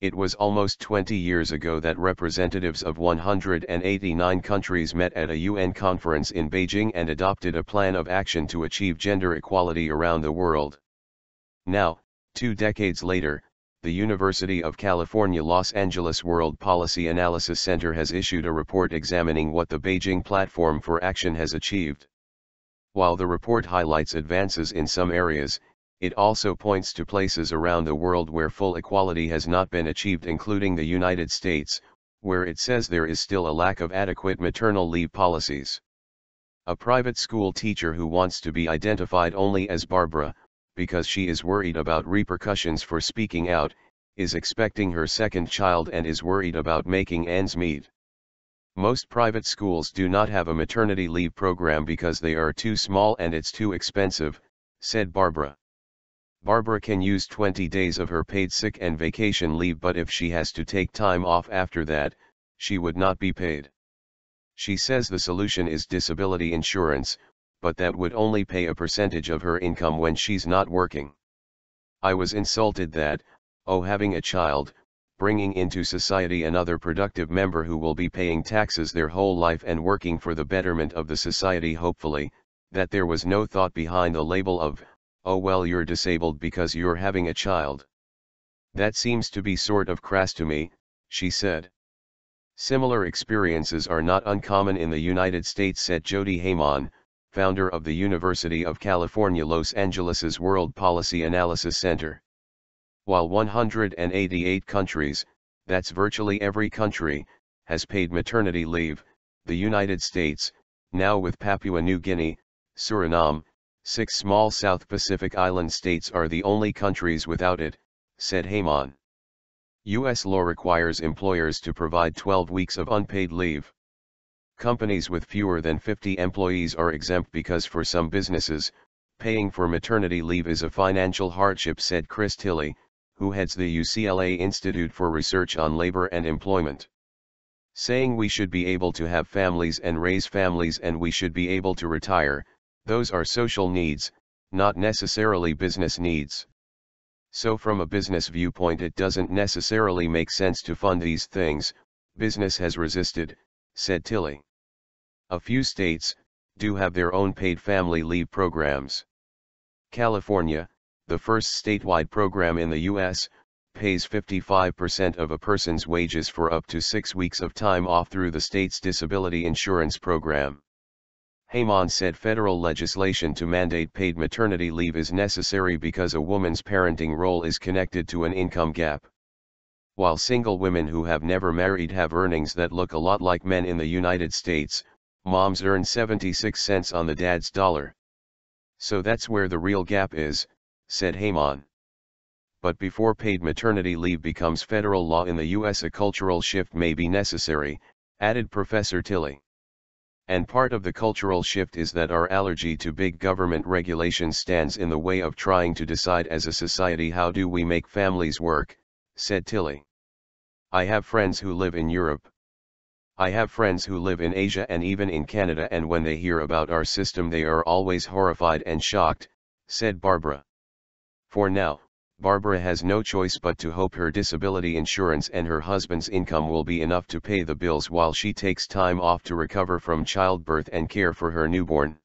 It was almost 20 years ago that representatives of 189 countries met at a UN conference in Beijing and adopted a plan of action to achieve gender equality around the world. Now, 2 decades later, the University of California Los Angeles World Policy Analysis Center has issued a report examining what the Beijing Platform for Action has achieved. While the report highlights advances in some areas, it also points to places around the world where full equality has not been achieved, including the United States, where it says there is still a lack of adequate maternal leave policies. A private school teacher who wants to be identified only as Barbara, because she is worried about repercussions for speaking out, is expecting her second child and is worried about making ends meet. Most private schools do not have a maternity leave program because they are too small and it's too expensive, said Barbara. Barbara can use 20 days of her paid sick and vacation leave, but if she has to take time off after that, she would not be paid. She says the solution is disability insurance, but that would only pay a percentage of her income when she's not working. I was insulted that, having a child, bringing into society another productive member who will be paying taxes their whole life and working for the betterment of the society hopefully, that there was no thought behind the label of, oh well, you're disabled because you're having a child. That seems to be sort of crass to me, she said. Similar experiences are not uncommon in the United States, said Jody Heyman, founder of the University of California Los Angeles's World Policy Analysis Center. While 188 countries, that's virtually every country, has paid maternity leave, the United States, now with Papua New Guinea, Suriname, 6 small South Pacific island states are the only countries without it, said Heyman. U.S. law requires employers to provide 12 weeks of unpaid leave. Companies with fewer than 50 employees are exempt because for some businesses, paying for maternity leave is a financial hardship, said Chris Tilley, who heads the UCLA Institute for Research on Labor and Employment. Saying we should be able to have families and raise families and we should be able to retire, those are social needs, not necessarily business needs. So from a business viewpoint it doesn't necessarily make sense to fund these things, business has resisted, said Tilley. A few states do have their own paid family leave programs. California, the first statewide program in the U.S., pays 55% of a person's wages for up to 6 weeks of time off through the state's disability insurance program. Heyman said federal legislation to mandate paid maternity leave is necessary because a woman's parenting role is connected to an income gap. While single women who have never married have earnings that look a lot like men in the United States, moms earn 76 cents on the dad's dollar. So that's where the real gap is, said Heyman. But before paid maternity leave becomes federal law in the U.S., a cultural shift may be necessary, added Professor Tilley. And part of the cultural shift is that our allergy to big government regulation stands in the way of trying to decide as a society how do we make families work, said Tilley. I have friends who live in Europe. I have friends who live in Asia and even in Canada, and when they hear about our system they are always horrified and shocked, said Barbara. For now, Barbara has no choice but to hope her disability insurance and her husband's income will be enough to pay the bills while she takes time off to recover from childbirth and care for her newborn.